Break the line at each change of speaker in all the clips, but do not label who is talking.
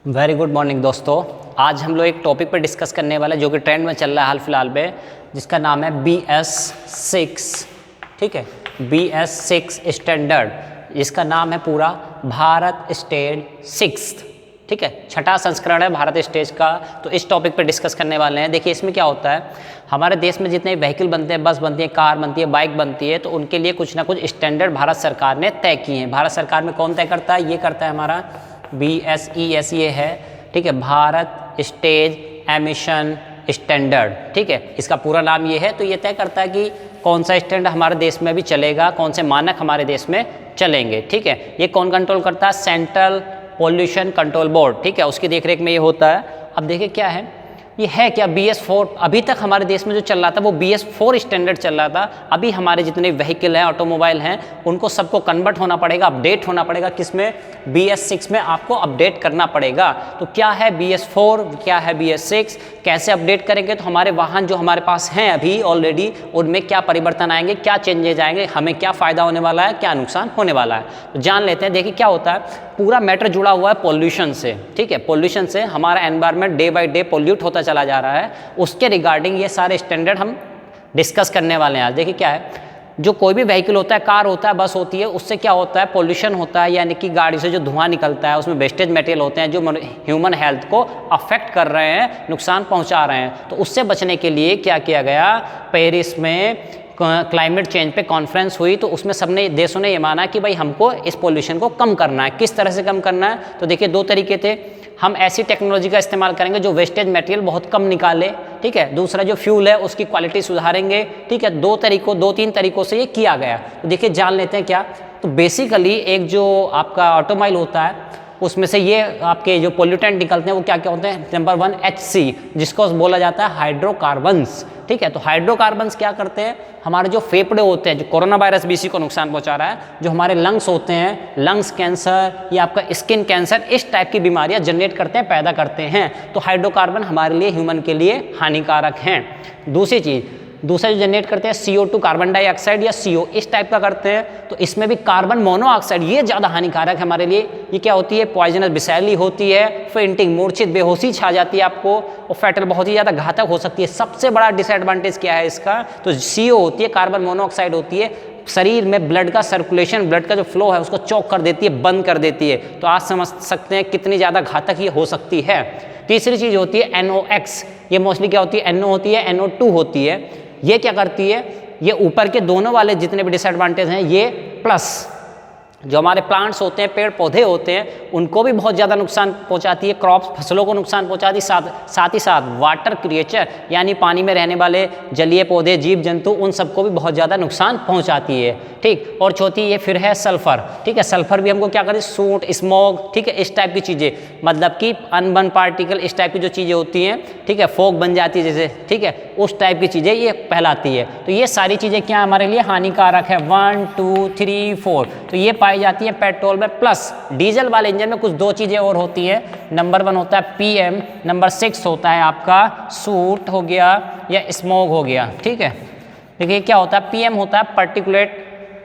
Very good morning दोस्तों। आज हम लोग एक टॉपिक पर डिस्कस करने वाले जो कि ट्रेंड में चल रहा है हाल फिलहाल में, जिसका नाम है BS6। ठीक है, BS6 स्टैंडर्ड, इसका नाम है पूरा भारत स्टेज 6। ठीक है, छठा संस्करण है भारत स्टेज का। तो इस टॉपिक पर डिस्कस करने वाले हैं। देखिए इसमें क्या होता है, हमारे देश में जितने व्हीकल बनते हैं, बस बनती है, कार बनती है, बाइक बनती है, तो उनके लिए कुछ ना कुछ स्टैंडर्ड भारत सरकार ने तय किए हैं। भारत सरकार में कौन तय करता है? ये करता है हमारा BSES, ये है। ठीक है, भारत स्टेज एमिशन स्टैंडर्ड। ठीक है, इसका पूरा नाम ये है। तो ये तय करता है कि कौन सा स्टैंडर्ड हमारे देश में भी चलेगा, कौन से मानक हमारे देश में चलेंगे। ठीक है, ये कौन कंट्रोल करता है? Central pollution control board. ठीक है, उसकी देखरेख में ये होता है। अब देखिए क्या है, ये है क्या BS4। अभी तक हमारे देश में जो चल रहा था वो BS4 स्टैंडर्ड चल रहा था। अभी हमारे जितने व्हीकल हैं, ऑटोमोबाइल हैं, उनको सबको कन्वर्ट होना पड़ेगा, अपडेट होना पड़ेगा। किसमें? BS6 में आपको अपडेट करना पड़ेगा। तो क्या है BS4, क्या है BS6, कैसे अपडेट करेंगे? तो हमारे वाहन जो हमारे पास हैं अभी ऑलरेडी, उनमें क्या परिवर्तन आएंगे, क्या चेंजेज आएंगे, हमें क्या फ़ायदा होने वाला है, क्या नुकसान होने वाला है, तो जान लेते हैं। देखिए क्या होता है, पूरा मैटर जुड़ा हुआ है पॉल्यूशन से। ठीक है, पॉल्यूशन से हमारा environment day by day pollute होता चला जा रहा है। उसके रिगार्डिंग ये सारे स्टैंडर्ड हम डिस्कस करने वाले हैं आज। देखिए क्या है, जो कोई भी व्हीकल होता है, कार होता है, बस होती है, उससे क्या होता है? पॉल्यूशन होता है, यानी कि गाड़ी से जो धुआं निकलता है, उसमें वेस्टेज मटेरियल होते हैं जो ह्यूमन हेल्थ को अफेक्ट कर रहे हैं, नुकसान पहुंचा रहे हैं। तो उससे बचने के लिए क्या किया गया? पेरिस में क्लाइमेट चेंज पे कॉन्फ्रेंस हुई, तो उसमें सबने देशों ने ये माना कि भाई हमको इस पॉल्यूशन को कम करना है। किस तरह से कम करना है? तो देखिए दो तरीके थे। हम ऐसी टेक्नोलॉजी का इस्तेमाल करेंगे जो वेस्टेज मटेरियल बहुत कम निकाले। ठीक है, दूसरा जो फ्यूल है उसकी क्वालिटी सुधारेंगे। ठीक है, दो तीन तरीकों से ये किया गया। तो देखिए जान लेते हैं क्या। तो बेसिकली एक जो आपका ऑटोमोबाइल होता है, उसमें से ये आपके जो पोल्यूटेंट निकलते हैं वो क्या क्या होते हैं? नंबर 1 HC, जिसको बोला जाता है हाइड्रोकार्बन्स। ठीक है, तो हाइड्रोकार्बन्स क्या करते हैं? हमारे जो फेफड़े होते हैं, जो कोरोना वायरस भी इसी को नुकसान पहुंचा रहा है, जो हमारे लंग्स होते हैं, लंग्स कैंसर या आपका स्किन कैंसर, इस टाइप की बीमारियां जनरेट करते हैं, पैदा करते हैं। तो हाइड्रोकार्बन हमारे लिए, ह्यूमन के लिए हानिकारक हैं। दूसरी चीज़, दूसरा जो जनरेट करते हैं CO2, कार्बन डाइऑक्साइड या CO, इस टाइप का करते हैं। तो इसमें भी कार्बन मोनोऑक्साइड, ये ज़्यादा हानिकारक है हमारे लिए। ये क्या होती है? पॉइजनस, विषैली होती है, फेंटिंग, मूर्छित, बेहोशी छा जाती है आपको, और फैटल बहुत ही ज़्यादा घातक हो सकती है। सबसे बड़ा डिसएडवांटेज क्या है इसका? तो CO होती है, कार्बन मोनोऑक्साइड होती है, शरीर में ब्लड का सर्कुलेशन, ब्लड का जो फ्लो है उसको चौक कर देती है, बंद कर देती है। तो आज समझ सकते हैं कितनी ज़्यादा घातक ये हो सकती है। तीसरी चीज़ होती है NOx। ये मोस्टली क्या होती है? NO होती है, NO2 होती है। ये क्या करती है? ये ऊपर के दोनों वाले जितने भी डिसएडवांटेज हैं, ये प्लस जो हमारे प्लांट्स होते हैं, पेड़ पौधे होते हैं, उनको भी बहुत ज़्यादा नुकसान पहुंचाती है। क्रॉप्स, फसलों को नुकसान पहुंचाती है। साथ ही साथ वाटर क्रिएचर, यानी पानी में रहने वाले जलीय पौधे, जीव जंतु, उन सबको भी बहुत ज़्यादा नुकसान पहुंचाती है। ठीक, और चौथी ये फिर है सल्फर। ठीक है, सल्फर भी हमको क्या करती है? सूट, स्मोक, ठीक है, इस टाइप की चीज़ें, मतलब कि अनबर्न पार्टिकल, इस टाइप की जो चीज़ें होती हैं, ठीक है, फोग बन जाती है जैसे, ठीक है, उस टाइप की चीज़ें ये कहलाती है। तो ये सारी चीज़ें क्या हमारे लिए हानिकारक है? 1 2 3 4। तो ये पाई जाती है पेट्रोल में। प्लस डीजल वाले इंजन में कुछ दो चीज़ें और होती है। नंबर 1 होता है PM, नंबर 6 होता है आपका सूट हो गया या स्मोक हो गया। ठीक है, देखिए क्या होता है? PM होता है पार्टिकुलेट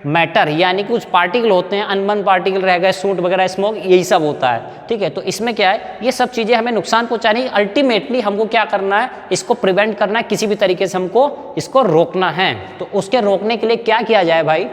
मैटर, यानी कुछ पार्टिकल होते हैं, अनबर्न पार्टिकल रह गए, सूट वगैरह, स्मोक, यही सब होता है। ठीक है, तो इसमें क्या है? ये सब चीज़ें हमें नुकसान पहुंचानी है। अल्टीमेटली हमको क्या करना है? इसको प्रिवेंट करना है, किसी भी तरीके से हमको इसको रोकना है। तो उसके रोकने के लिए क्या किया जाए भाई?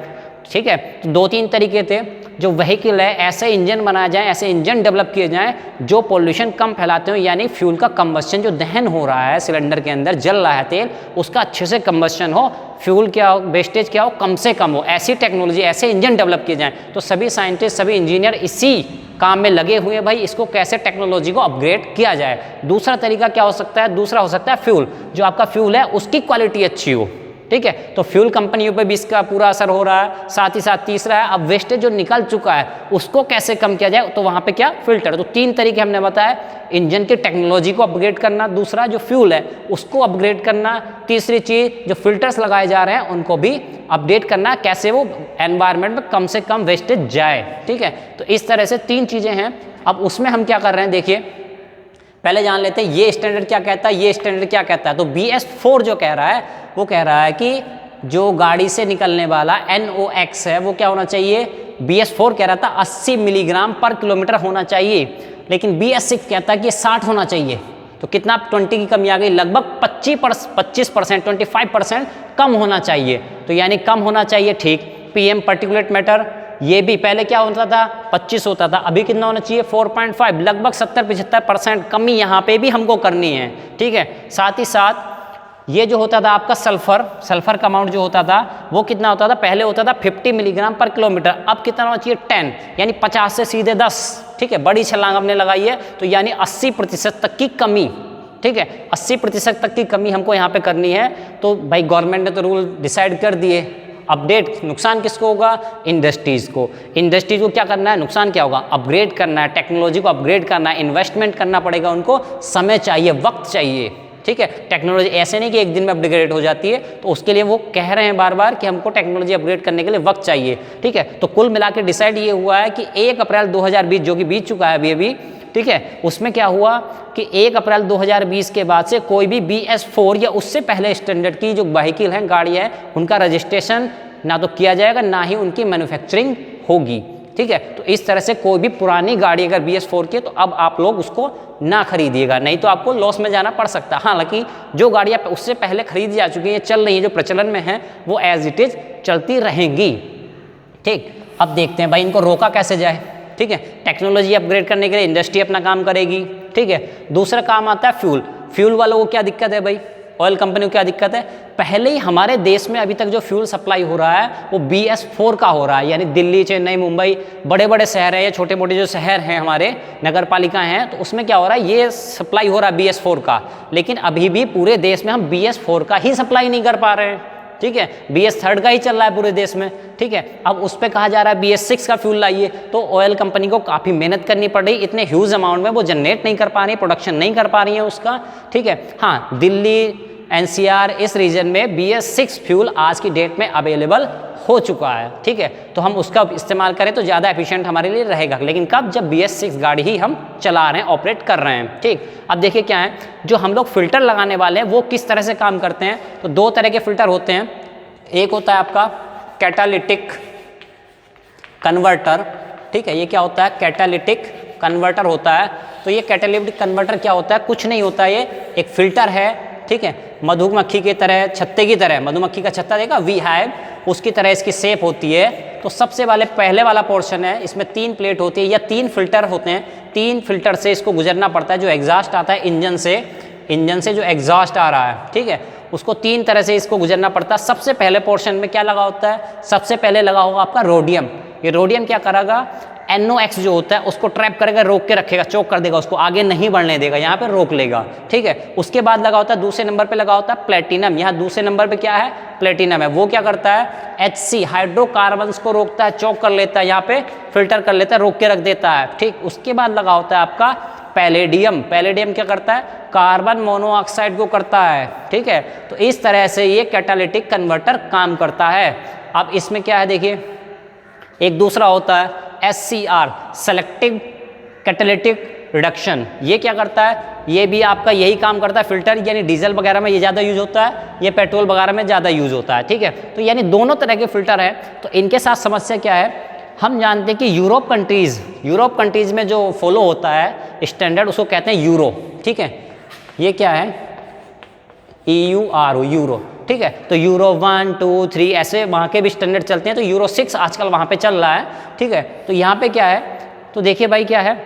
ठीक है, तो 2-3 तरीके थे। जो व्हीकल है, ऐसे इंजन बनाया जाए, ऐसे इंजन डेवलप किए जाएं जो पोल्यूशन कम फैलाते हो, यानी फ्यूल का कंबस्शन, जो दहन हो रहा है सिलेंडर के अंदर, जल रहा है तेल, उसका अच्छे से कंबस्शन हो, फ्यूल क्या हो, वेस्टेज क्या हो, कम से कम हो। ऐसी टेक्नोलॉजी, ऐसे इंजन डेवलप किए जाएं। तो सभी साइंटिस्ट, सभी इंजीनियर इसी काम में लगे हुए हैं भाई, इसको कैसे टेक्नोलॉजी को अपग्रेड किया जाए। दूसरा तरीका क्या हो सकता है? दूसरा हो सकता है फ्यूल, जो आपका फ्यूल है उसकी क्वालिटी अच्छी हो। ठीक है, तो फ्यूल कंपनियों पे भी इसका पूरा असर हो रहा है। साथ ही साथ तीसरा है, अब वेस्टेज जो निकल चुका है उसको कैसे कम किया जाए, तो वहाँ पे क्या? फिल्टर। तो 3 तरीके हमने बताया, इंजन की टेक्नोलॉजी को अपग्रेड करना, दूसरा जो फ्यूल है उसको अपग्रेड करना, तीसरी चीज़ जो फिल्टर्स लगाए जा रहे हैं उनको भी अपडेट करना, कैसे वो एनवायरनमेंट में कम से कम वेस्टेज जाए। ठीक है, तो इस तरह से 3 चीज़ें हैं। अब उसमें हम क्या कर रहे हैं, देखिए पहले जान लेते हैं ये स्टैंडर्ड क्या कहता है, ये स्टैंडर्ड क्या कहता है। तो BS4 जो कह रहा है, वो कह रहा है कि जो गाड़ी से निकलने वाला NOx है वो क्या होना चाहिए? BS4 कह रहा था 80 मिलीग्राम पर किलोमीटर होना चाहिए। लेकिन BS6 कहता है कि 60 होना चाहिए। तो कितना 20 की कमी आ गई, लगभग 25%, 25% कम होना चाहिए। तो यानी कम होना चाहिए, ठीक। PM पार्टिकुलेट मैटर, ये भी पहले क्या होता था 25 होता था, अभी कितना होना चाहिए 4.5, लगभग 70-75% कमी यहाँ पे भी हमको करनी है, ठीक है। साथ ही साथ ये जो होता था आपका सल्फर का अमाउंट जो होता था वो कितना होता था, पहले होता था 50 मिलीग्राम पर किलोमीटर, अब कितना होना चाहिए 10, यानी 50 से सीधे 10, ठीक है। बड़ी छलांग हमने लगाई है, तो यानी 80% तक की कमी, ठीक है, 80% तक की कमी हमको यहाँ पे करनी है। तो भाई गवर्नमेंट ने तो रूल डिसाइड कर दिए, अपडेट नुकसान किसको होगा, इंडस्ट्रीज़ को। इंडस्ट्रीज को क्या करना है, नुकसान क्या होगा, अपग्रेड करना है, टेक्नोलॉजी को अपग्रेड करना है, इन्वेस्टमेंट करना पड़ेगा उनको, समय चाहिए, वक्त चाहिए, ठीक है। टेक्नोलॉजी ऐसे नहीं कि एक दिन में अपग्रेड हो जाती है, तो उसके लिए वो कह रहे हैं बार बार कि हमको टेक्नोलॉजी अपग्रेड करने के लिए वक्त चाहिए, ठीक है। तो कुल मिला के डिसाइड ये हुआ है कि 1 अप्रैल 2020 जो कि बीत चुका है अभी, ठीक है, उसमें क्या हुआ कि 1 अप्रैल 2020 के बाद से कोई भी BS4 या उससे पहले स्टैंडर्ड की जो व्हीकल हैं, गाड़ियाँ हैं, उनका रजिस्ट्रेशन ना तो किया जाएगा, ना ही उनकी मैन्युफैक्चरिंग होगी, ठीक है। तो इस तरह से कोई भी पुरानी गाड़ी अगर BS4 की है तो अब आप लोग उसको ना खरीदिएगा, नहीं तो आपको लॉस में जाना पड़ सकता है। हालांकि जो गाड़ियाँ उससे पहले खरीदी जा चुकी हैं, चल रही हैं, जो प्रचलन में हैं, वो एज इट इज़ चलती रहेंगी, ठीक। अब देखते हैं भाई इनको रोका कैसे जाए, ठीक है। टेक्नोलॉजी अपग्रेड करने के लिए इंडस्ट्री अपना काम करेगी, ठीक है। दूसरा काम आता है फ्यूल वालों को क्या दिक्कत है भाई, ऑयल कंपनी को क्या दिक्कत है, पहले ही हमारे देश में अभी तक जो फ्यूल सप्लाई हो रहा है वो BS4 का हो रहा है, यानी दिल्ली, चेन्नई, मुंबई, बड़े बड़े शहर हैं या छोटे मोटे जो शहर हैं हमारे, नगर पालिका हैं, तो उसमें क्या हो रहा है, ये सप्लाई हो रहा है BS4 का। लेकिन अभी भी पूरे देश में हम BS4 का ही सप्लाई नहीं कर पा रहे हैं, ठीक है। BS3 का ही चल रहा है पूरे देश में, ठीक है। अब उस पर कहा जा रहा है BS6 का फ्यूल लाइए, तो ऑयल कंपनी को काफ़ी मेहनत करनी पड़ रही, इतने ह्यूज अमाउंट में वो जनरेट नहीं कर पा रही, प्रोडक्शन नहीं कर पा रही है उसका, ठीक है। हाँ, दिल्ली, NCR इस रीजन में BS6 फ्यूल आज की डेट में अवेलेबल हो चुका है, ठीक है। तो हम उसका इस्तेमाल करें तो ज़्यादा एफिशिएंट हमारे लिए रहेगा, लेकिन कब, जब BS6 गाड़ी ही हम चला रहे हैं, ऑपरेट कर रहे हैं, ठीक। अब देखिए क्या है, जो हम लोग फिल्टर लगाने वाले हैं वो किस तरह से काम करते हैं। तो 2 तरह के फिल्टर होते हैं, एक होता है आपका कैटालिटिक कन्वर्टर, ठीक है। ये क्या होता है, कैटालिटिक कन्वर्टर होता है। तो ये कैटालिटिक कन्वर्टर क्या होता है, कुछ नहीं होता, ये एक फिल्टर है, ठीक है। मधुमक्खी की तरह, छत्ते की तरह, मधुमक्खी का छत्ता देखा, वी हाइव, उसकी तरह इसकी शेप होती है। तो सबसे पहले वाला पोर्शन है, इसमें 3 प्लेट होती है या 3 फिल्टर होते हैं, 3 फिल्टर से इसको गुजरना पड़ता है। जो एग्जॉस्ट आता है इंजन से जो एग्जॉस्ट आ रहा है, ठीक है, उसको 3 तरह से इसको गुजरना पड़ता है। सबसे पहले पोर्शन में क्या लगा होता है, सबसे पहले लगा होगा आपका रोडियम। ये रोडियम क्या करेगा, NOx जो होता है उसको ट्रैप करेगा, रोक के रखेगा, चोक कर देगा, उसको आगे नहीं बढ़ने देगा, यहाँ पे रोक लेगा, ठीक है। उसके बाद लगा होता है, दूसरे नंबर पे लगा होता है प्लेटिनम। यहाँ दूसरे नंबर पे क्या है, प्लेटिनम है। वो क्या करता है, HC हाइड्रोकार्बन्स को रोकता है, चोक कर लेता है, यहाँ पे फिल्टर कर लेता है, रोक के रख देता है, ठीक। उसके बाद लगा होता है आपका पैलेडियम। पैलेडियम क्या करता है, कार्बन मोनोऑक्साइड को करता है, ठीक है। तो इस तरह से ये कैटालिटिक कन्वर्टर काम करता है। अब इसमें क्या है देखिए, एक दूसरा होता है SCR सेलेक्टिव कैटालिटिक रिडक्शन। ये क्या करता है, ये भी आपका यही काम करता है, फिल्टर, यानी डीजल वगैरह में ये ज़्यादा यूज होता है, ये पेट्रोल वगैरह में ज़्यादा यूज होता है, ठीक है। तो यानी दोनों तरह के फिल्टर हैं। तो इनके साथ समस्या क्या है, हम जानते हैं कि यूरोप कंट्रीज़ में जो फॉलो होता है स्टैंडर्ड, उसको कहते हैं यूरो, ठीक है। ये क्या है, EURO, यूरो, ठीक है। तो यूरो 1, 2, 3 ऐसे वहाँ के भी स्टैंडर्ड चलते हैं। तो यूरो 6 आजकल वहाँ पे चल रहा है, ठीक है। तो यहाँ पे क्या है, तो देखिए भाई क्या है,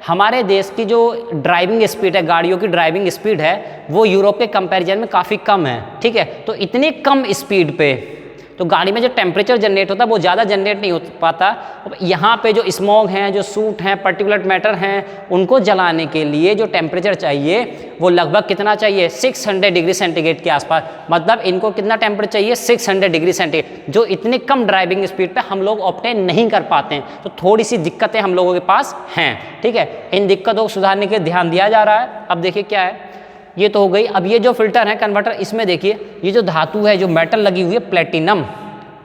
हमारे देश की जो ड्राइविंग स्पीड है, गाड़ियों की ड्राइविंग स्पीड है, वो यूरोप के कंपैरिजन में काफ़ी कम है, ठीक है। तो इतनी कम स्पीड पे तो गाड़ी में जो टेम्परेचर जनरेट होता है वो ज़्यादा जनरेट नहीं हो पाता। यहाँ पे जो स्मॉग हैं, जो सूट हैं, पार्टिकुलेट मैटर हैं, उनको जलाने के लिए जो टेम्परेचर चाहिए वो लगभग कितना चाहिए, 600 डिग्री सेंटीग्रेड के आसपास। मतलब इनको कितना टेम्परेचर चाहिए, 600 डिग्री सेंटीग्रेड, जो इतनी कम ड्राइविंग स्पीड पे हम लोग ऑब्टेन नहीं कर पाते हैं। तो थोड़ी सी दिक्कतें हम लोगों के पास हैं, ठीक है। इन दिक्कतों को सुधारने के ध्यान दिया जा रहा है। अब देखिए क्या है, ये तो हो गई। अब ये जो फिल्टर है कन्वर्टर, इसमें देखिए ये जो धातु है, जो मेटल लगी हुई है, प्लेटिनम,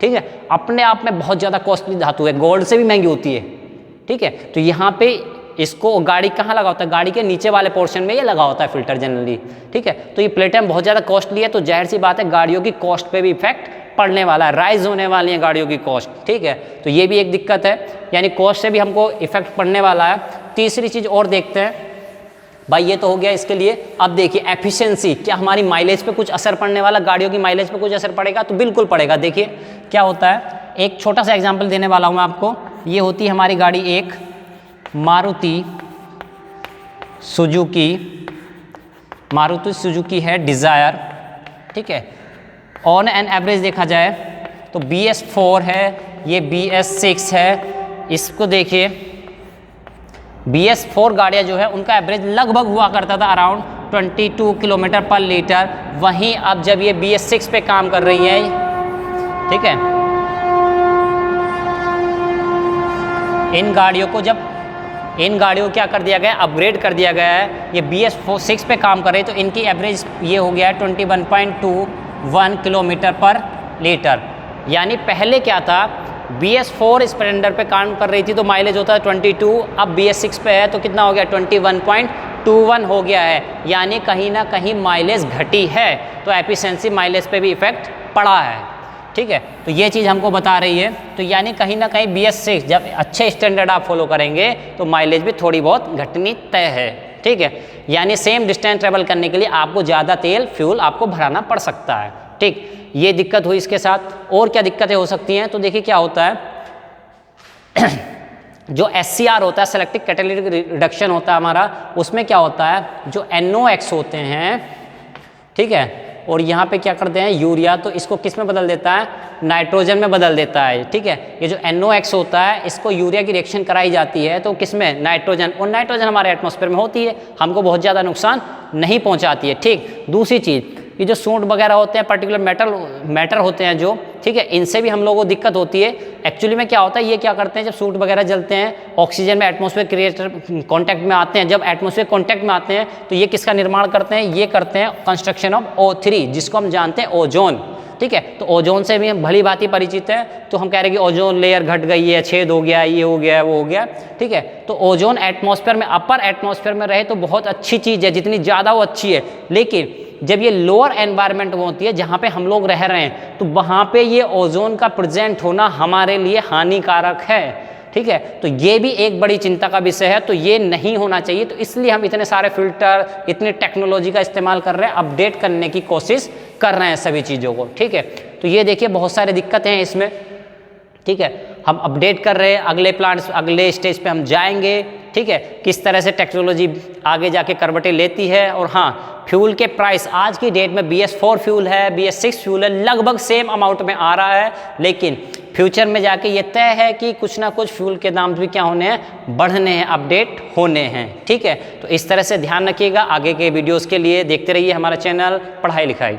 ठीक है, अपने आप में बहुत ज़्यादा कॉस्टली धातु है, गोल्ड से भी महंगी होती है, ठीक है। तो यहाँ पे इसको गाड़ी कहाँ लगा होता है, गाड़ी के नीचे वाले पोर्शन में ये लगा होता है फिल्टर जनरली, ठीक है। तो ये प्लेटिनम बहुत ज़्यादा कॉस्टली है, तो जाहिर सी बात है गाड़ियों की कॉस्ट पे भी इफेक्ट पड़ने वाला है, राइज होने वाली है गाड़ियों की कॉस्ट, ठीक है। तो ये भी एक दिक्कत है, यानी कॉस्ट से भी हमको इफेक्ट पड़ने वाला है। तीसरी चीज़ और देखते हैं भाई, ये तो हो गया इसके लिए। अब देखिए एफिशिएंसी, क्या हमारी माइलेज पे कुछ असर पड़ने वाला, गाड़ियों की माइलेज पे कुछ असर पड़ेगा? तो बिल्कुल पड़ेगा। देखिए क्या होता है, एक छोटा सा एग्जांपल देने वाला हूँ मैं आपको। ये होती है हमारी गाड़ी एक मारुति सुजुकी है डिज़ायर, ठीक है। ऑन एन एवरेज देखा जाए तो BS4 है, ये BS6 है। इसको देखिए BS4 गाड़ियाँ जो है उनका एवरेज लगभग हुआ करता था अराउंड 22 किलोमीटर पर लीटर। वहीं अब जब ये BS6 पे काम कर रही है, ठीक है, इन गाड़ियों को क्या कर दिया गया, अपग्रेड कर दिया गया है। ये BS6 पे काम कर रही है तो इनकी एवरेज ये हो गया है 21.21 किलोमीटर पर लीटर। यानी पहले क्या था, BS4 स्प्लेंडर पे काम कर रही थी तो माइलेज होता है 22, अब BS6 पे है तो कितना हो गया, 21.21 हो गया है। यानी कहीं ना कहीं माइलेज घटी है, तो एफिशिएंसी माइलेज पे भी इफेक्ट पड़ा है, ठीक है। तो ये चीज़ हमको बता रही है। तो यानी कहीं ना कहीं BS6 जब अच्छे स्टैंडर्ड आप फॉलो करेंगे तो माइलेज भी थोड़ी बहुत घटनी तय है, ठीक है। यानी सेम डिस्टेंस ट्रेवल करने के लिए आपको ज़्यादा तेल फ्यूल आपको भराना पड़ सकता है, ठीक। ये दिक्कत हुई इसके साथ। और क्या दिक्कतें हो सकती हैं, तो देखिए क्या होता है जो SCR होता है, सेलेक्टिव कैटेलिटिक रिडक्शन होता है हमारा, उसमें क्या होता है, जो NOx होते हैं, ठीक है, और यहाँ पे क्या करते हैं यूरिया, तो इसको किस में बदल देता है, नाइट्रोजन में बदल देता है, ठीक है। ये जो NOx होता है इसको यूरिया की रिएक्शन कराई जाती है तो किस में, नाइट्रोजन, और नाइट्रोजन हमारे एटमॉस्फेयर में होती है, हमको बहुत ज़्यादा नुकसान नहीं पहुँचाती है, ठीक। दूसरी चीज़, ये जो सूंड वगैरह होते हैं, पर्टिकुलर मैटर होते हैं जो, ठीक है, इनसे भी हम लोगों को दिक्कत होती है। एक्चुअली में क्या होता है, ये क्या करते हैं, जब सूंड वगैरह जलते हैं ऑक्सीजन में एटमॉस्फेयर क्रिएटर कांटेक्ट में आते हैं, जब एटमॉस्फेयर कांटेक्ट में आते हैं तो ये किसका निर्माण करते हैं, ये करते हैं कंस्ट्रक्शन ऑफ O3, जिसको हम जानते हैं ओजोन, ठीक है। तो ओजोन से भी हम भली भांति परिचित है, तो हम कह रहे हैं कि ओजोन लेयर घट गई है, छेद हो गया, ये हो गया, वो हो गया, ठीक है। तो ओजोन एटमॉस्फेयर में, अपर एटमॉस्फेयर में रहे तो बहुत अच्छी चीज़ है, जितनी ज़्यादा वो अच्छी है। लेकिन जब ये लोअर एनवायरनमेंट में होती है जहाँ पे हम लोग रह रहे हैं, तो वहाँ पे ये ओजोन का प्रेजेंट होना हमारे लिए हानिकारक है, ठीक है। तो ये भी एक बड़ी चिंता का विषय है, तो ये नहीं होना चाहिए। तो इसलिए हम इतने सारे फिल्टर, इतनी टेक्नोलॉजी का इस्तेमाल कर रहे हैं, अपडेट करने की कोशिश कर रहे हैं सभी चीज़ों को, ठीक है। तो ये देखिए बहुत सारी दिक्कतें हैं इसमें, ठीक है। हम अपडेट कर रहे हैं, अगले प्लांट्स, अगले स्टेज पे हम जाएंगे, ठीक है, किस तरह से टेक्नोलॉजी आगे जाके करवटें लेती है। और हाँ, फ्यूल के प्राइस आज की डेट में BS4 फ्यूल है, BS6 फ्यूल है, लगभग सेम अमाउंट में आ रहा है, लेकिन फ्यूचर में जाके ये तय है कि कुछ ना कुछ फ्यूल के दाम भी क्या होने हैं, बढ़ने हैं, अपडेट होने हैं, ठीक है। तो इस तरह से ध्यान रखिएगा। आगे के वीडियोज़ के लिए देखते रहिए हमारा चैनल पढ़ाई लिखाई।